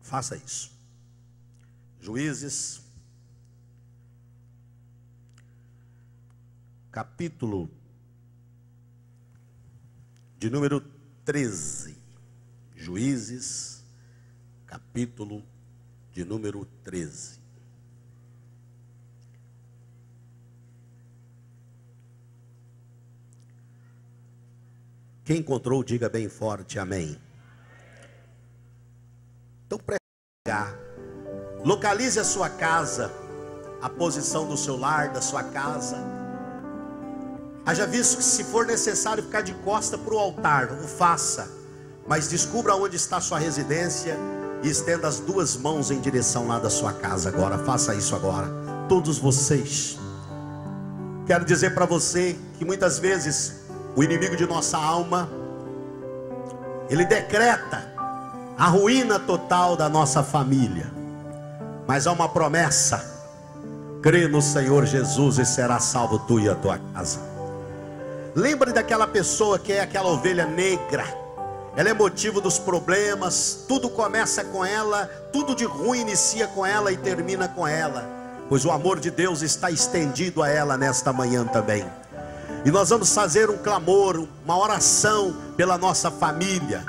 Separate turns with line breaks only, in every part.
Faça isso. Juízes, capítulo de número 13. Juízes, capítulo de número 13. Quem encontrou, diga bem forte, amém. Então, prega. Localize a sua casa, a posição do seu lar, da sua casa. Haja visto que, se for necessário ficar de costa para o altar, o faça. Mas descubra onde está a sua residência e estenda as duas mãos em direção lá da sua casa agora. Faça isso agora. Todos vocês. Quero dizer para você que muitas vezes o inimigo de nossa alma, ele decreta a ruína total da nossa família. Mas há uma promessa: crê no Senhor Jesus e será salvo tu e a tua casa. Lembre daquela pessoa que é aquela ovelha negra. Ela é motivo dos problemas. Tudo começa com ela, tudo de ruim inicia com ela e termina com ela. Pois o amor de Deus está estendido a ela nesta manhã também. E nós vamos fazer um clamor, uma oração pela nossa família.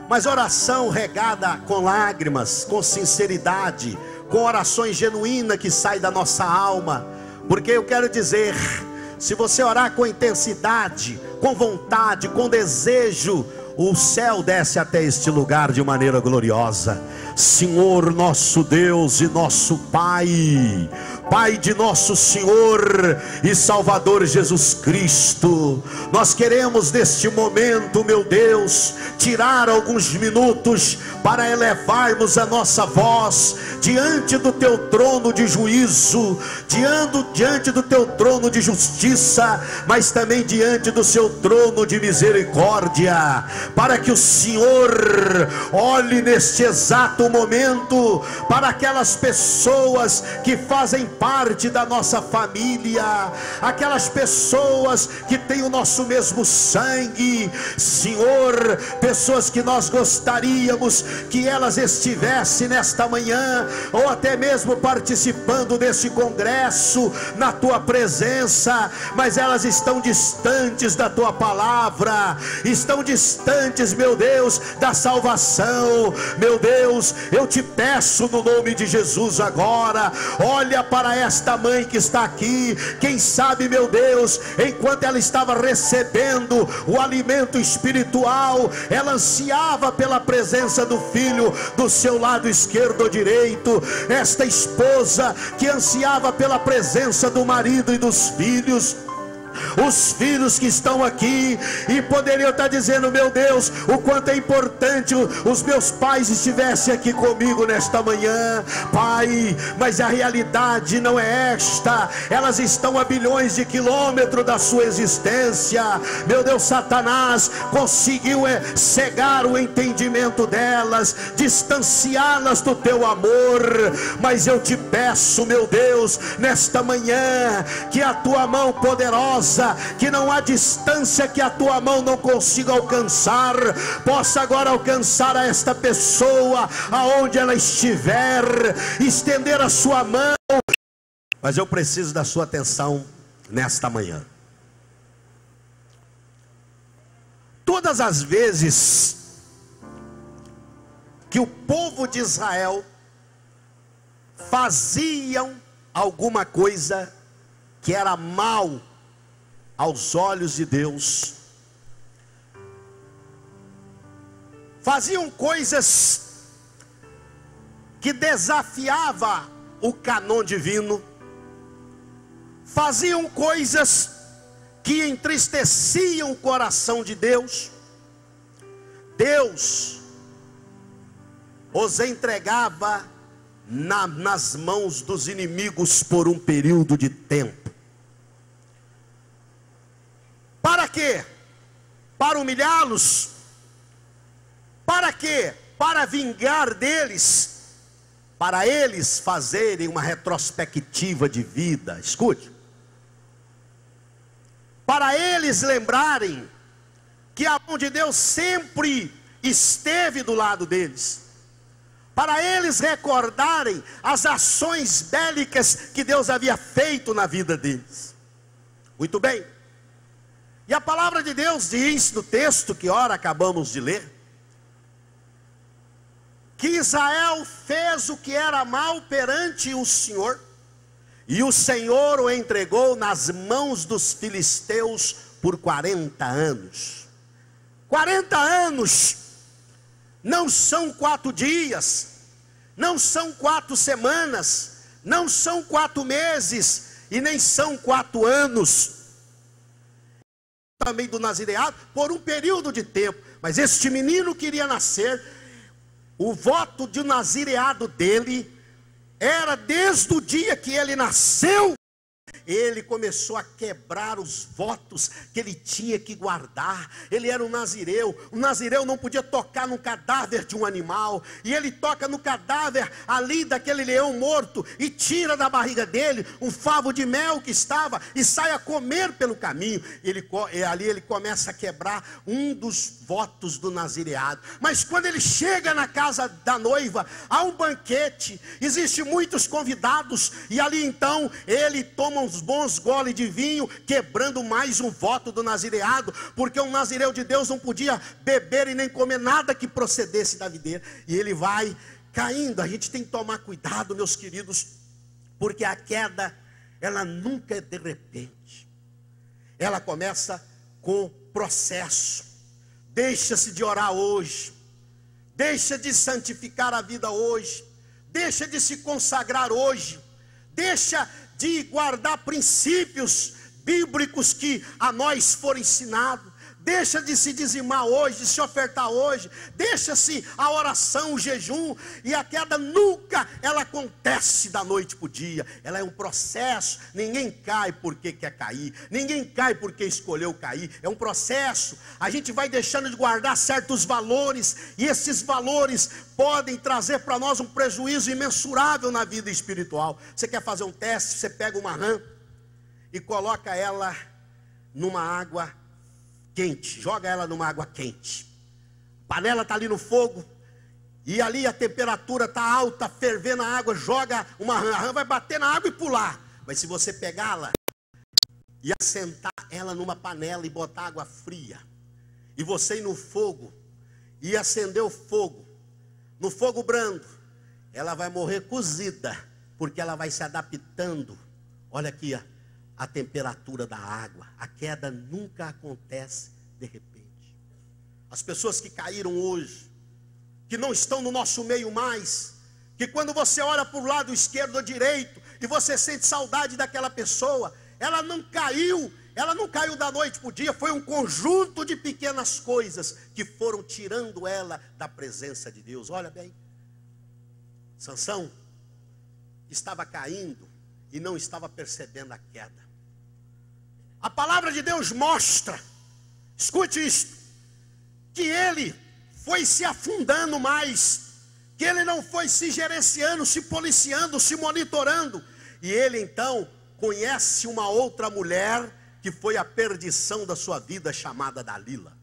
Mas oração regada com lágrimas, com sinceridade, com orações genuínas que saem da nossa alma. Porque eu quero dizer, se você orar com intensidade, com vontade, com desejo, o céu desce até este lugar de maneira gloriosa. Senhor nosso Deus e nosso Pai, Pai de nosso Senhor e Salvador Jesus Cristo, nós queremos neste momento, meu Deus, tirar alguns minutos para elevarmos a nossa voz diante do teu trono de juízo, diante do teu trono de justiça, mas também diante do seu trono de misericórdia, para que o Senhor olhe neste exato momento para aquelas pessoas que fazem parte da nossa família, aquelas pessoas que têm o nosso mesmo sangue, Senhor, pessoas que nós gostaríamos que elas estivessem nesta manhã, ou até mesmo participando desse congresso, na tua presença, mas elas estão distantes da tua palavra, estão distantes, meu Deus, da salvação. Meu Deus, eu te peço no nome de Jesus agora, olha para esta mãe que está aqui. Quem sabe, meu Deus, enquanto ela estava recebendo o alimento espiritual, ela ansiava pela presença do filho do seu lado esquerdo ou direito. Esta esposa que ansiava pela presença do marido e dos filhos, os filhos que estão aqui e poderiam estar dizendo: meu Deus, o quanto é importante os meus pais estivessem aqui comigo nesta manhã, Pai, mas a realidade não é esta. Elas estão a bilhões de quilômetros da sua existência. Meu Deus, Satanás conseguiu cegar o entendimento delas, distanciá-las do teu amor. Mas eu te peço, meu Deus, nesta manhã, que a tua mão poderosa, que não há distância que a tua mão não consiga alcançar, possa agora alcançar a esta pessoa aonde ela estiver, estender a sua mão. Mas eu preciso da sua atenção nesta manhã. Todas as vezes que o povo de Israel faziam alguma coisa que era mal aos olhos de Deus, faziam coisas que desafiavam o cânon divino, faziam coisas que entristeciam o coração de Deus, Deus os entregava nas mãos dos inimigos por um período de tempo. Para quê? Para humilhá-los? Para quê? Para vingar deles, para eles fazerem uma retrospectiva de vida. Escute, para eles lembrarem que a mão de Deus sempre esteve do lado deles, para eles recordarem as ações bélicas que Deus havia feito na vida deles. Muito bem. E a palavra de Deus diz no texto que ora acabamos de ler, que Israel fez o que era mal perante o Senhor, e o Senhor o entregou nas mãos dos filisteus por 40 anos. 40 anos não são 4 dias, não são 4 semanas, não são 4 meses e nem são 4 anos. Também do nazireado por um período de tempo, mas este menino queria nascer. O voto de nazireado dele era desde o dia que ele nasceu. Ele começou a quebrar os votos que ele tinha que guardar. Ele era um nazireu. O nazireu não podia tocar no cadáver de um animal. E ele toca no cadáver ali daquele leão morto e tira da barriga dele um favo de mel que estava e sai a comer pelo caminho. Ali ele começa a quebrar um dos votos do nazireado. Mas quando ele chega na casa da noiva, há um banquete, existem muitos convidados, e ali então ele toma uns bons goles de vinho, quebrando mais um voto do nazireado, porque um nazireu de Deus não podia beber e nem comer nada que procedesse da videira. E ele vai caindo. A gente tem que tomar cuidado, meus queridos, porque a queda, ela nunca é de repente, ela começa com processo. Deixa-se de orar hoje, deixa de santificar a vida hoje, deixa de se consagrar hoje, deixa de guardar princípios bíblicos que a nós foram ensinados, deixa de se dizimar hoje, de se ofertar hoje, deixa-se a oração, o jejum. E a queda nunca ela acontece da noite para o dia, ela é um processo. Ninguém cai porque quer cair, ninguém cai porque escolheu cair, é um processo. A gente vai deixando de guardar certos valores, e esses valores podem trazer para nós um prejuízo imensurável na vida espiritual. Você quer fazer um teste? Você pega uma rã e coloca ela numa água quente, joga ela numa água quente. A panela está ali no fogo, e ali a temperatura está alta, fervendo a água. Joga uma rã, a rã vai bater na água e pular. Mas se você pegá-la e assentar ela numa panela e botar água fria, e você ir no fogo e acender o fogo, no fogo brando, ela vai morrer cozida, porque ela vai se adaptando. Olha aqui, a temperatura da água. A queda nunca acontece de repente. As pessoas que caíram hoje, que não estão no nosso meio mais, que quando você olha para o lado esquerdo ou direito e você sente saudade daquela pessoa, ela não caiu da noite para o dia. Foi um conjunto de pequenas coisas que foram tirando ela da presença de Deus. Olha bem, Sansão estava caindo e não estava percebendo a queda. A palavra de Deus mostra, escute isto, que ele foi se afundando mais, que ele não foi se gerenciando, se policiando, se monitorando. E ele então conhece uma outra mulher que foi a perdição da sua vida, chamada Dalila.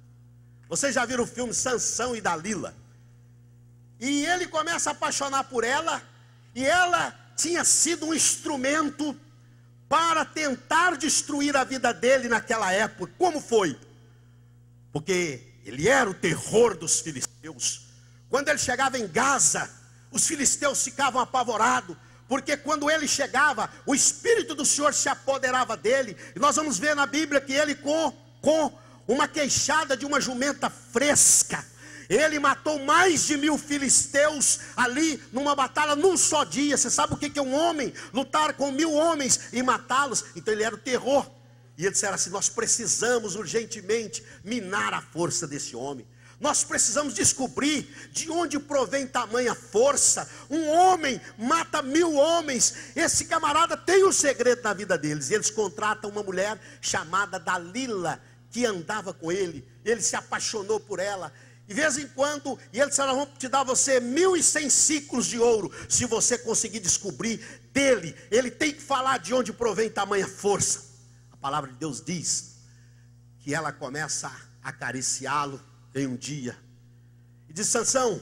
Vocês já viram o filme Sansão e Dalila? E ele começa a apaixonar por ela, e ela tinha sido um instrumento para tentar destruir a vida dele naquela época. Como foi? Porque ele era o terror dos filisteus. Quando ele chegava em Gaza, os filisteus ficavam apavorados, porque quando ele chegava, o Espírito do Senhor se apoderava dele. E nós vamos ver na Bíblia que ele com uma queixada de uma jumenta fresca, ele matou mais de 1000 filisteus ali numa batalha num só dia. Você sabe o que é um homem lutar com 1000 homens e matá-los? Então ele era o terror. E ele disseram assim: nós precisamos urgentemente minar a força desse homem. Nós precisamos descobrir de onde provém tamanha força. Um homem mata 1000 homens. Esse camarada tem um segredo na vida deles. E eles contratam uma mulher chamada Dalila, que andava com ele. Ele se apaixonou por ela. De vez em quando, e eles disseram: vamos te dar você 1100 ciclos de ouro, se você conseguir descobrir dele. Ele tem que falar de onde provém tamanha força. A palavra de Deus diz que ela começa a acariciá-lo em um dia, e diz: Sansão,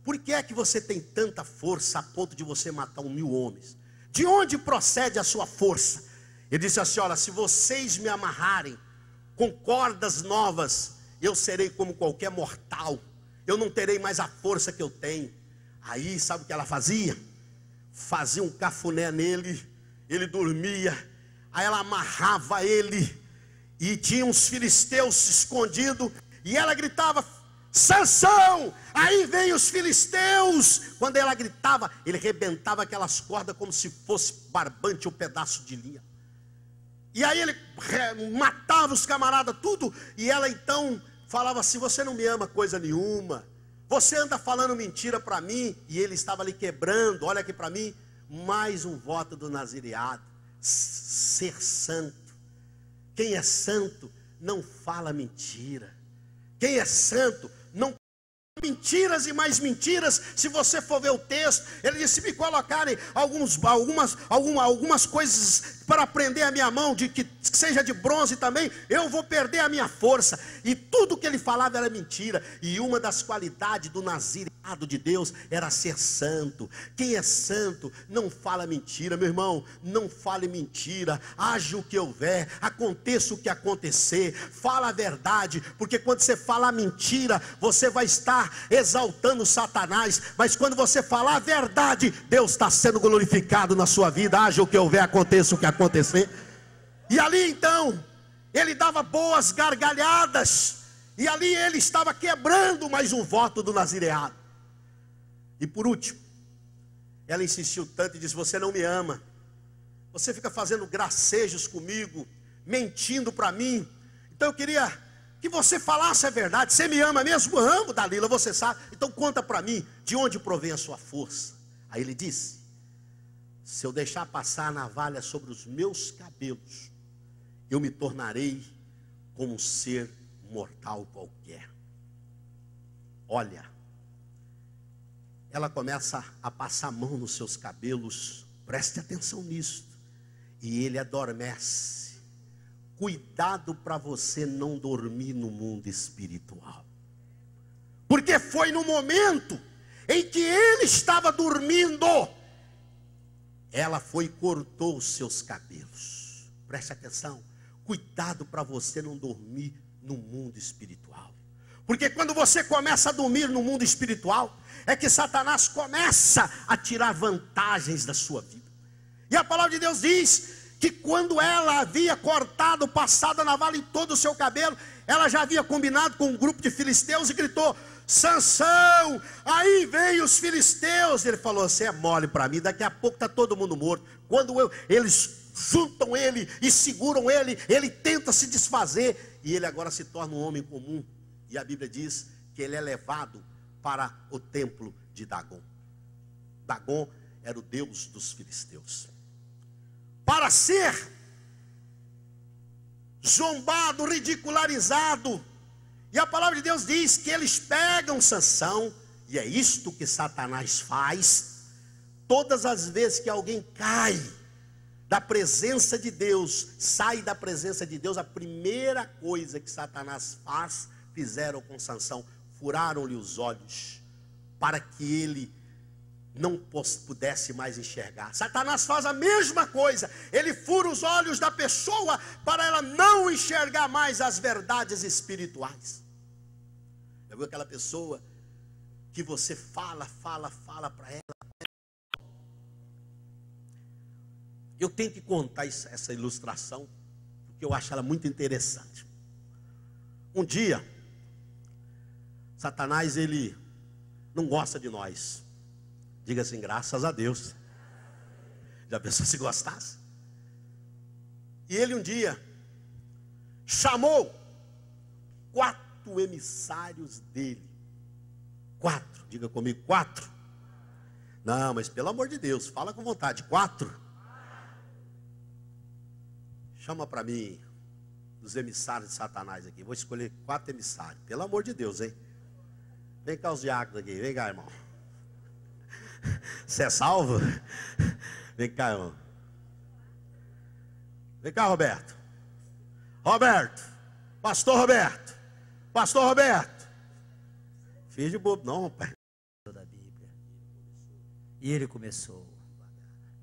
por que é que você tem tanta força a ponto de você matar 1.000 homens? De onde procede a sua força? Ele disse assim: olha, se vocês me amarrarem com cordas novas, eu serei como qualquer mortal, eu não terei mais a força que eu tenho. Aí sabe o que ela fazia? Fazia um cafuné nele, ele dormia, aí ela amarrava ele, e tinha uns filisteus escondidos, e ela gritava: Sansão, aí vem os filisteus. Quando ela gritava, ele rebentava aquelas cordas como se fosse barbante ou pedaço de linha. E aí ele matava os camaradas, tudo. E ela então falava assim: você não me ama coisa nenhuma, você anda falando mentira para mim. E ele estava ali quebrando, olha aqui para mim, mais um voto do nazireado: ser santo. Quem é santo não fala mentira. Quem é santo não mentiras e mais mentiras. Se você for ver o texto, ele disse: se me colocarem algumas coisas para prender a minha mão, de que seja de bronze também, eu vou perder a minha força. E tudo que ele falava era mentira. E uma das qualidades do nazireado de Deus era ser santo. Quem é santo não fala mentira, meu irmão. Não fale mentira, age o que houver, aconteça o que acontecer, fala a verdade, porque quando você falar mentira, você vai estar exaltando Satanás. Mas quando você falar a verdade, Deus está sendo glorificado na sua vida. Haja o que houver, aconteça o que acontecer. E ali então ele dava boas gargalhadas, e ali ele estava quebrando mais um voto do nazireado. E por último, ela insistiu tanto e disse: você não me ama, você fica fazendo gracejos comigo, mentindo para mim. Então eu queria que você falasse a verdade. Você me ama mesmo? Amo, Dalila, você sabe. Então conta para mim, de onde provém a sua força? Aí ele disse: se eu deixar passar a navalha sobre os meus cabelos, eu me tornarei como um ser mortal qualquer. Olha, ela começa a passar a mão nos seus cabelos, preste atenção nisso, e ele adormece. Cuidado para você não dormir no mundo espiritual, porque foi no momento em que ele estava dormindo, ela foi e cortou os seus cabelos. Preste atenção, cuidado para você não dormir no mundo espiritual, porque quando você começa a dormir no mundo espiritual, é que Satanás começa a tirar vantagens da sua vida. E a palavra de Deus diz que quando ela havia cortado, passado a navalha em todo o seu cabelo, ela já havia combinado com um grupo de filisteus e gritou: Sansão, aí vem os filisteus. Ele falou: você é mole para mim, daqui a pouco está todo mundo morto. Quando eles juntam ele e seguram ele, ele tenta se desfazer, e ele agora se torna um homem comum. E a Bíblia diz que ele é levado para o templo de Dagom. Dagom era o deus dos filisteus, para ser zombado, ridicularizado. E a palavra de Deus diz que eles pegam Sansão, e é isto que Satanás faz. Todas as vezes que alguém cai da presença de Deus, sai da presença de Deus, a primeira coisa que Satanás fizeram com Sansão: furaram-lhe os olhos, para que ele não pudesse mais enxergar. Satanás faz a mesma coisa, ele fura os olhos da pessoa para ela não enxergar mais as verdades espirituais. Já viu aquela pessoa que você fala para ela? Eu tenho que contar essa ilustração, porque eu acho ela muito interessante. Um dia, Satanás, ele não gosta de nós. Diga assim: graças a Deus. Já pensou se gostasse? E ele um dia chamou 4 emissários dele. 4, diga comigo, 4. Não, mas pelo amor de Deus, fala com vontade. 4. Chama para mim os emissários de Satanás aqui. Vou escolher 4 emissários. Pelo amor de Deus, hein? Vem cá os diáconos aqui, vem cá, irmão. Você é salvo? Vem cá, irmão. Vem cá, Roberto. Roberto. Pastor Roberto. Pastor Roberto. Filho de bobo, não, rapaz.
E ele começou,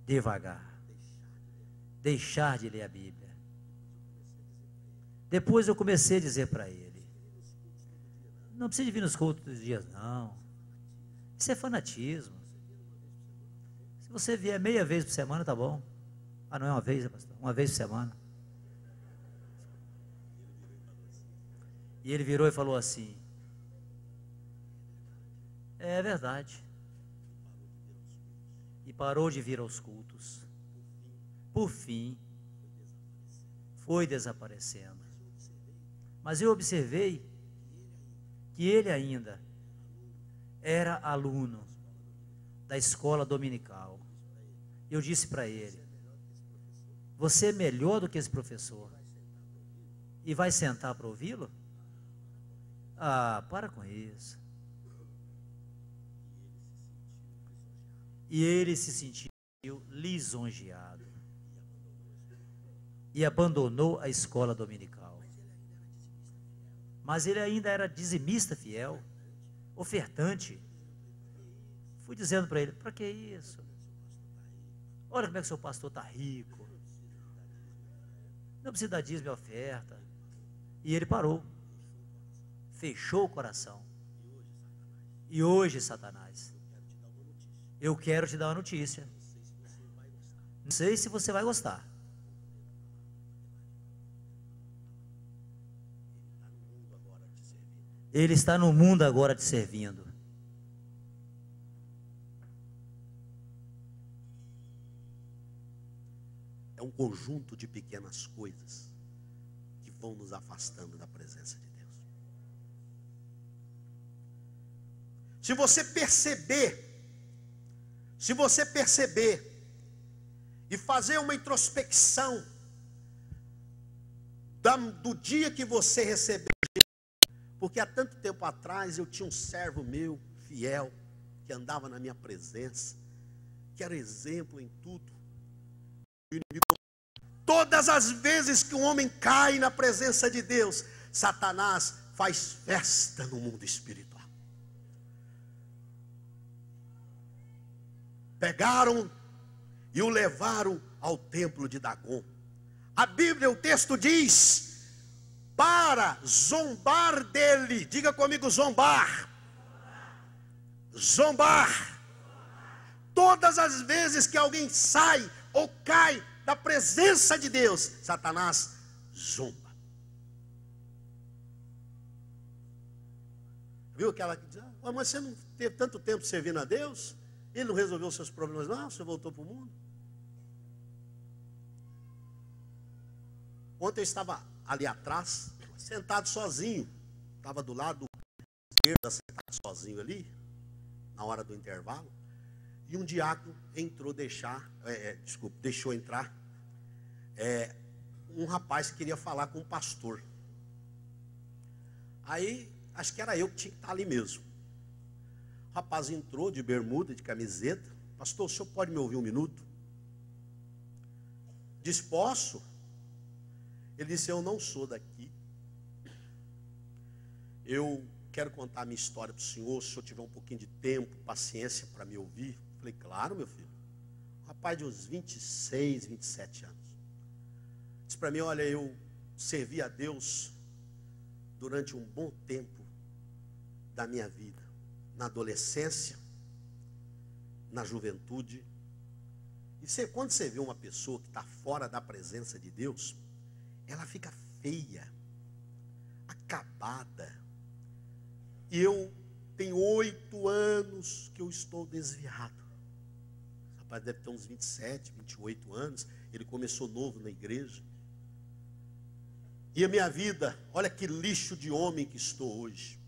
devagar, deixar de ler a Bíblia. Depois eu comecei a dizer para ele: não precisa de vir nos cultos dos dias, não. Isso é fanatismo. Se você vier meia vez por semana, tá bom. Ah, não é uma vez, pastor? Uma vez por semana. E ele virou e falou assim: é verdade. E parou de vir aos cultos. Por fim, foi desaparecendo. Mas eu observei que ele ainda era aluno da escola dominical. Eu disse para ele: você é melhor do que esse professor e vai sentar para ouvi-lo? Ah, para com isso. E ele se sentiu lisonjeado e abandonou a escola dominical. Mas ele ainda era dizimista fiel, ofertante. Fui dizendo para ele: para que isso? Olha como é que seu pastor está rico. Não precisa dar dízimo e oferta. E ele parou. Fechou o coração. E hoje, Satanás, eu quero te dar uma notícia. Não sei se você vai gostar. Ele está no mundo agora te servindo.
É um conjunto de pequenas coisas que vão nos afastando da presença de Deus. Se você perceber e fazer uma introspecção do dia que você recebeu, porque há tanto tempo atrás eu tinha um servo meu, fiel, que andava na minha presença, que era exemplo em tudo. Todas as vezes que um homem cai na presença de Deus, Satanás faz festa no mundo espiritual. Pegaram e o levaram ao templo de Dagom. A Bíblia, o texto diz, para zombar dele. Diga comigo: zombar. Zombar. Todas as vezes que alguém sai ou cai da presença de Deus, Satanás zomba. Viu aquela que diz: mas você não teve tanto tempo servindo a Deus? Ele não resolveu os seus problemas, não? Você voltou para o mundo? Ontem eu estava ali atrás, sentado sozinho. Estava do lado esquerdo, sentado sozinho ali, na hora do intervalo. E um diácono entrou, deixou entrar um rapaz que queria falar com o pastor. Aí, acho que era eu que tinha que estar ali mesmo. O rapaz entrou de bermuda, de camiseta. Pastor, o senhor pode me ouvir um minuto? Disse: posso. Ele disse: eu não sou daqui. Eu quero contar a minha história para o senhor. Se o senhor tiver um pouquinho de tempo, paciência para me ouvir. Falei: claro, meu filho. Um rapaz de uns 26, 27 anos. Disse para mim: olha, eu servi a Deus durante um bom tempo da minha vida. Na adolescência, na juventude. E quando você vê uma pessoa que está fora da presença de Deus, ela fica feia, acabada. E eu tenho 8 anos que eu estou desviado. O rapaz deve ter uns 27, 28 anos. Ele começou novo na igreja. E a minha vida, olha que lixo de homem que estou hoje.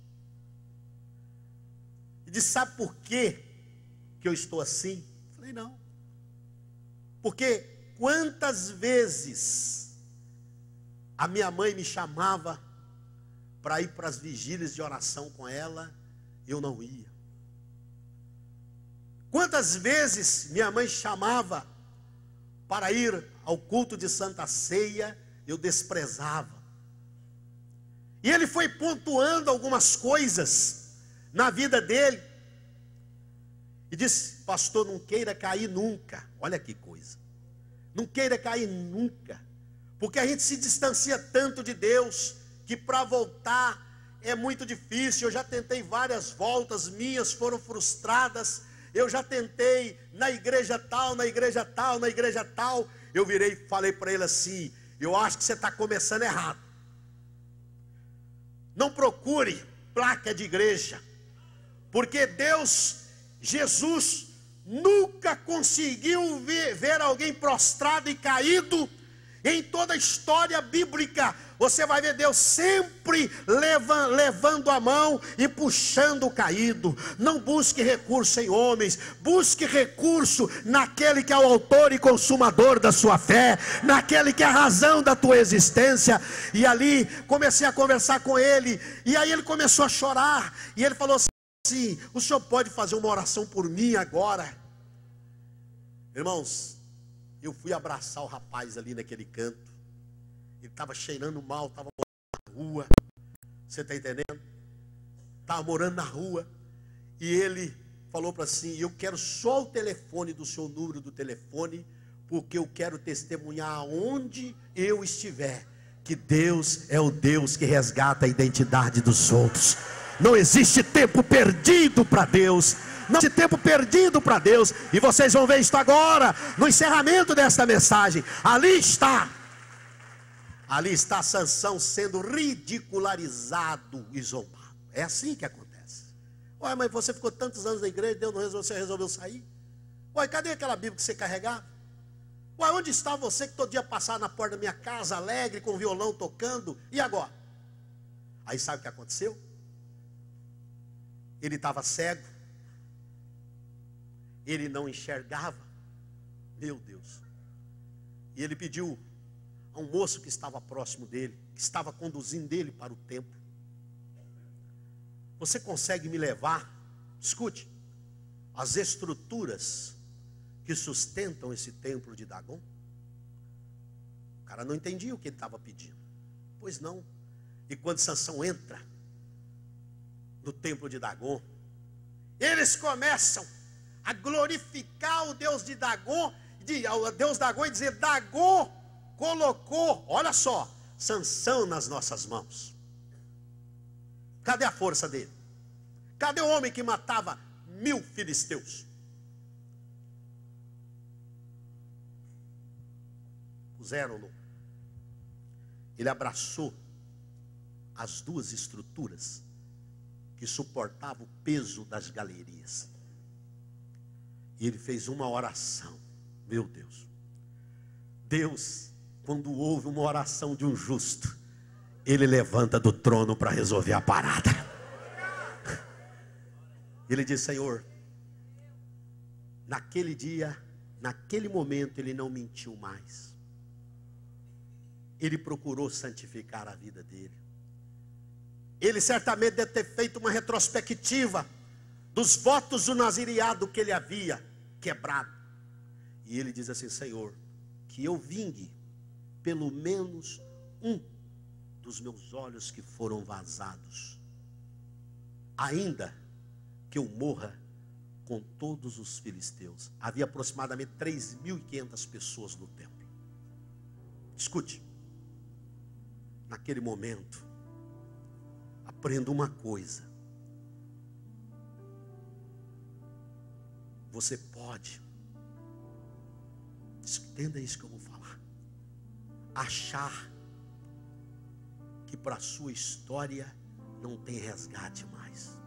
E disse: sabe por quê que eu estou assim? Falei: não. Porque quantas vezes a minha mãe me chamava para ir para as vigílias de oração com ela, eu não ia. Quantas vezes minha mãe chamava para ir ao culto de Santa Ceia, eu desprezava. E ele foi pontuando algumas coisas na vida dele. E disse: pastor, não queira cair nunca. Olha que coisa. Não queira cair nunca. Porque a gente se distancia tanto de Deus, que para voltar é muito difícil. Eu já tentei várias voltas, minhas foram frustradas. Eu já tentei na igreja tal, na igreja tal, na igreja tal. Eu virei e falei para ele assim: eu acho que você está começando errado. Não procure placa de igreja, porque Deus, Jesus, nunca conseguiu ver alguém prostrado e caído. Em toda a história bíblica, você vai ver Deus sempre levando a mão e puxando o caído. Não busque recurso em homens, busque recurso naquele que é o autor e consumador da sua fé, naquele que é a razão da tua existência. E ali comecei a conversar com ele, e aí ele começou a chorar, e ele falou assim: o senhor pode fazer uma oração por mim agora? Irmãos, eu fui abraçar o rapaz ali naquele canto. Ele estava cheirando mal, estava morando na rua. Você está entendendo? Estava morando na rua. E ele falou para assim: eu quero só o telefone do seu número do telefone, porque eu quero testemunhar aonde eu estiver, que Deus é o Deus que resgata a identidade dos outros. Não existe tempo perdido para Deus. Não existe tempo perdido para Deus. E vocês vão ver isso agora, no encerramento desta mensagem. Ali está Sansão sendo ridicularizado e zombado. É assim que acontece. Ué, mas você ficou tantos anos na igreja, Deus não resolveu, você resolveu sair? Ué, cadê aquela Bíblia que você carregava? Ué, onde está você que todo dia passava na porta da minha casa, alegre, com violão tocando? E agora? Aí sabe o que aconteceu? Ele estava cego. Ele não enxergava. Meu Deus. E ele pediu a um moço que estava próximo dele, que estava conduzindo ele para o templo: você consegue me levar? Escute, as estruturas que sustentam esse templo de Dagon? O cara não entendia o que ele estava pedindo. Pois não. E quando Sansão entra no templo de Dagon, eles começam a glorificar o Deus de Dagon, o Deus Dagon, e dizer: Dagon colocou, olha só, Sansão nas nossas mãos. Cadê a força dele? Cadê o homem que matava 1000 filisteus? Puseram-no. Ele abraçou as duas estruturas que suportavam o peso das galerias. E ele fez uma oração. Meu Deus. Deus, quando ouve uma oração de um justo, Ele levanta do trono para resolver a parada. Ele diz: Senhor, naquele dia, naquele momento, ele não mentiu mais. Ele procurou santificar a vida dele. Ele certamente deve ter feito uma retrospectiva dos votos do nazireado que ele havia quebrado. E ele diz assim: Senhor, que eu vingue pelo menos um dos meus olhos que foram vazados, ainda que eu morra com todos os filisteus. Havia aproximadamente 3.500 pessoas no templo. Escute, naquele momento, aprenda uma coisa: você pode, entenda isso que eu vou falar, achar que para a sua história não tem resgate mais.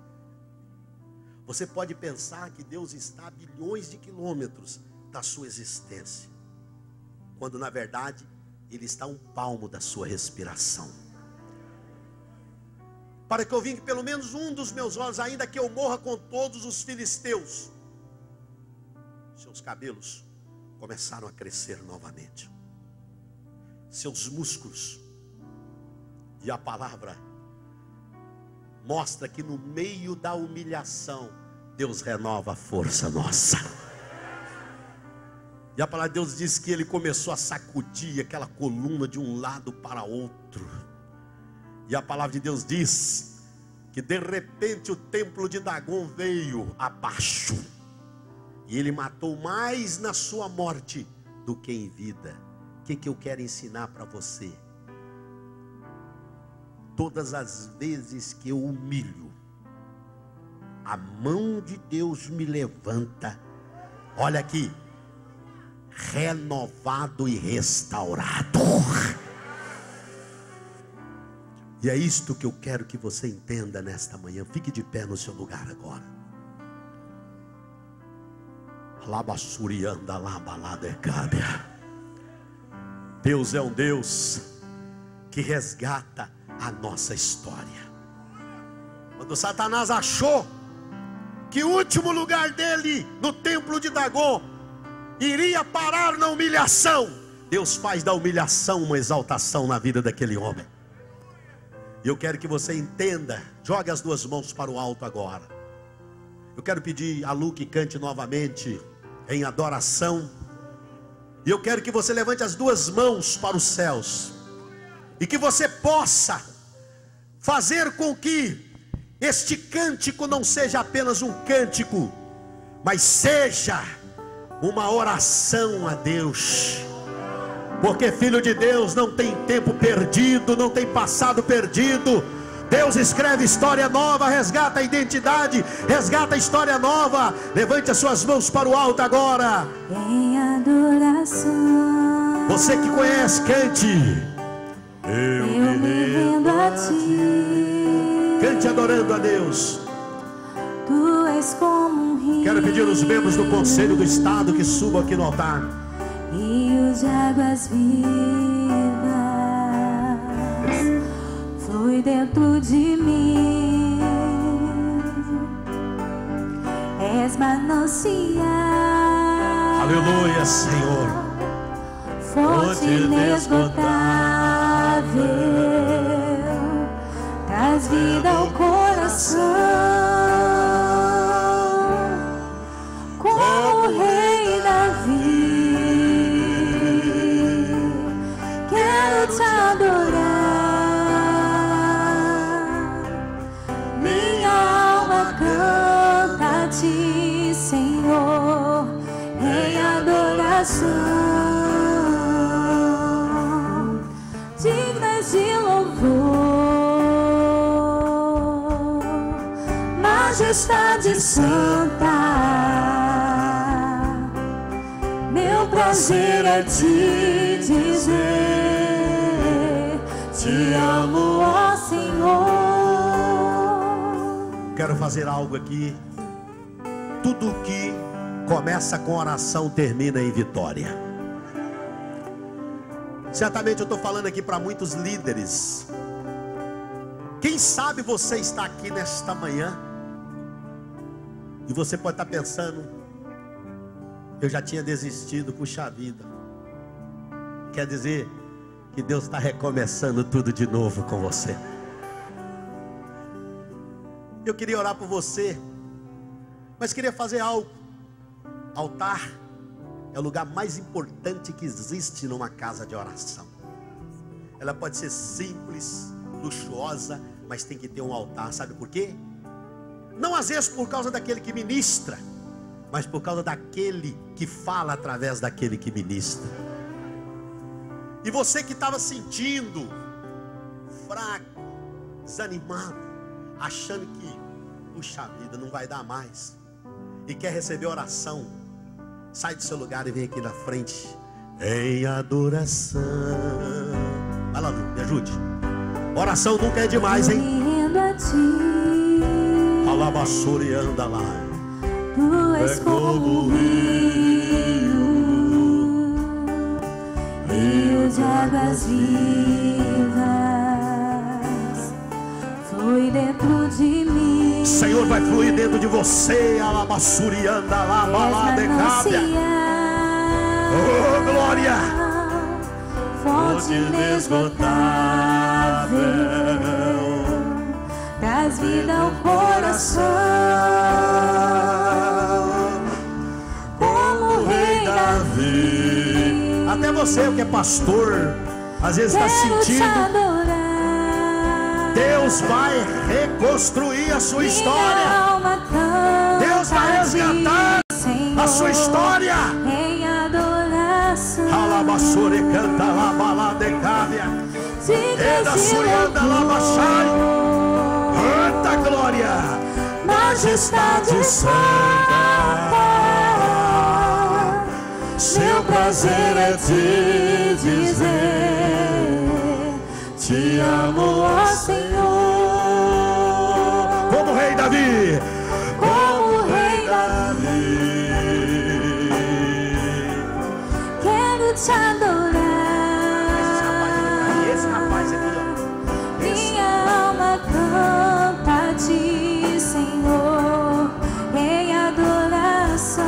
Você pode pensar que Deus está a bilhões de quilômetros da sua existência, quando na verdade Ele está a um palmo da sua respiração. Para que eu vingue pelo menos um dos meus olhos, ainda que eu morra com todos os filisteus. Seus cabelos começaram a crescer novamente, seus músculos, e a palavra mostra que no meio da humilhação, Deus renova a força nossa. E a palavra de Deus diz que ele começou a sacudir aquela coluna de um lado para outro. E a palavra de Deus diz que de repente o templo de Dagon veio abaixo. E Ele matou mais na sua morte do que em vida. O que eu quero ensinar para você? Todas as vezes que eu humilho, a mão de Deus me levanta. Olha aqui, renovado e restaurado. E é isto que eu quero que você entenda nesta manhã. Fique de pé no seu lugar agora. Deus é um Deus que resgata a nossa história. Quando Satanás achou que o último lugar dele no templo de Dagom iria parar na humilhação, Deus faz da humilhação uma exaltação na vida daquele homem. E eu quero que você entenda. Jogue as duas mãos para o alto agora. Eu quero pedir a Lu que cante novamente em adoração. E eu quero que você levante as duas mãos para os céus, e que você possa fazer com que este cântico não seja apenas um cântico, mas seja uma oração a Deus. Porque filho de Deus não tem tempo perdido, não tem passado perdido. Deus escreve história nova, resgata a identidade, resgata a história nova. Levante as suas mãos para o alto agora.
Em adoração.
Você que conhece, cante.
Eu me rendo a ti.
Cante adorando a Deus.
Tu és como um rio.
Quero pedir aos membros do Conselho do Estado que subam aqui no altar.
Rios de águas vivas flui dentro de mim. És manancial.
Aleluia, Senhor.
Fonte inesgotável, traz vida ao coração. Como o rei Davi, quero te adorar. Minha alma canta a ti, Senhor, em adoração. Dignas de louvor, majestade santa. Meu prazer é te dizer, te amo, ó Senhor.
Quero fazer algo aqui. Tudo que começa com oração termina em vitória. Certamente eu estou falando aqui para muitos líderes. Quem sabe você está aqui nesta manhã e você pode estar pensando: eu já tinha desistido, puxa vida. Quer dizer que Deus está recomeçando tudo de novo com você. Eu queria orar por você, mas queria fazer algo. Altar é o lugar mais importante que existe numa casa de oração. Ela pode ser simples, luxuosa, mas tem que ter um altar. Sabe por quê? Não às vezes por causa daquele que ministra, mas por causa daquele que fala através daquele que ministra. E você que estava sentindo fraco, desanimado, achando que, puxa vida, não vai dar mais, e quer receber oração, sai do seu lugar e vem aqui na frente, em adoração. Vai lá, Lu, me ajude. Oração nunca é demais, hein?
Rendo a ti.
Alabassura e anda lá.
Tu és como um rio, rio de águas vivas, flui dentro de mim.
O Senhor vai fluir dentro de você. Alabassura e anda lá, balada e cábia. Oh, glória!
Fonte inesgotável, traz vida ao coração. Como o rei Davi,
até você que é pastor, às vezes está sentindo. Deus vai reconstruir a sua história. Deus vai resgatar a sua história.
Em adoração,
Alabassure canta la balada e cábia.
dignas de
Eda labachai.
louvor,
Canta glória.
majestade santa. Meu prazer é te dizer, te amo, ó Senhor.
Como o rei Davi.
Como o rei Davi, quero te adorar.
Esse rapaz aqui, ó.
Minha alma canta a ti, Senhor, em adoração.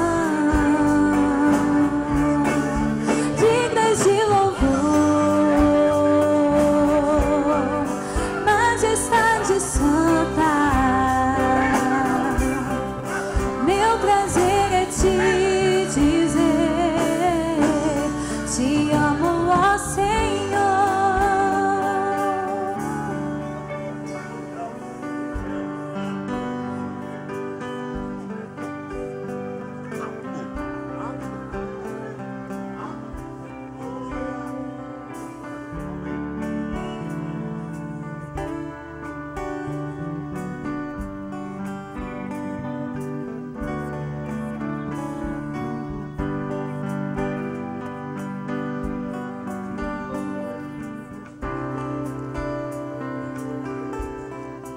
Dignas de louvor, majestade santa. Meu prazer é te dizer, te amo, ó Senhor.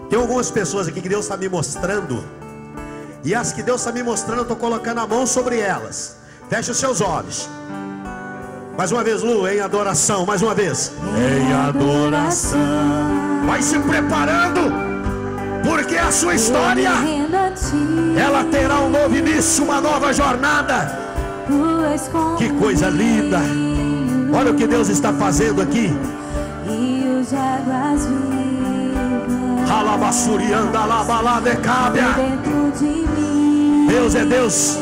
Tem algumas pessoas aqui que Deus está me mostrando, e as que Deus está me mostrando, eu estou colocando a mão sobre elas. Feche os seus olhos. Mais uma vez, Lu, em adoração. Mais uma vez,
Em adoração,
vai se preparando, porque a sua história,
eu me rendo a ti,
ela terá um novo início, uma nova jornada.
tu és
Que coisa linda. Olha o que Deus está fazendo aqui.
rios de águas vivas
Alabassurianda labalada e cábia.
dentro de mim.
Deus é Deus.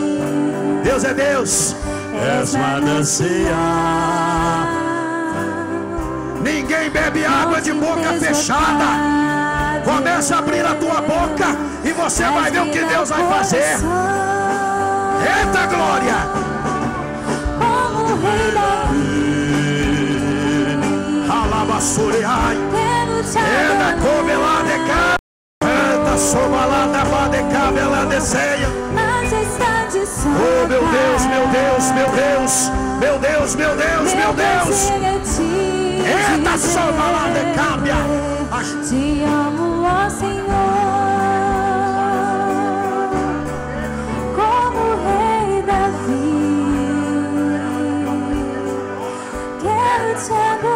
Deus é Deus.
És manancial.
Ninguém bebe água de boca fechada. Começa a abrir a tua boca e você vai ver o que Deus vai fazer. Eita glória!
Como o rei Davi,
Alabassuriai.
quero te
Eda
adorar.
comelada e cá. Eda somalada badecabe ela deseia.
Majestade santa.
Oh meu Deus, meu Deus, meu Deus. Meu Deus, meu Deus, meu Deus. Eita somalada e cábia.
Te amo, ó Senhor, como o rei Davi. Quero te adorar.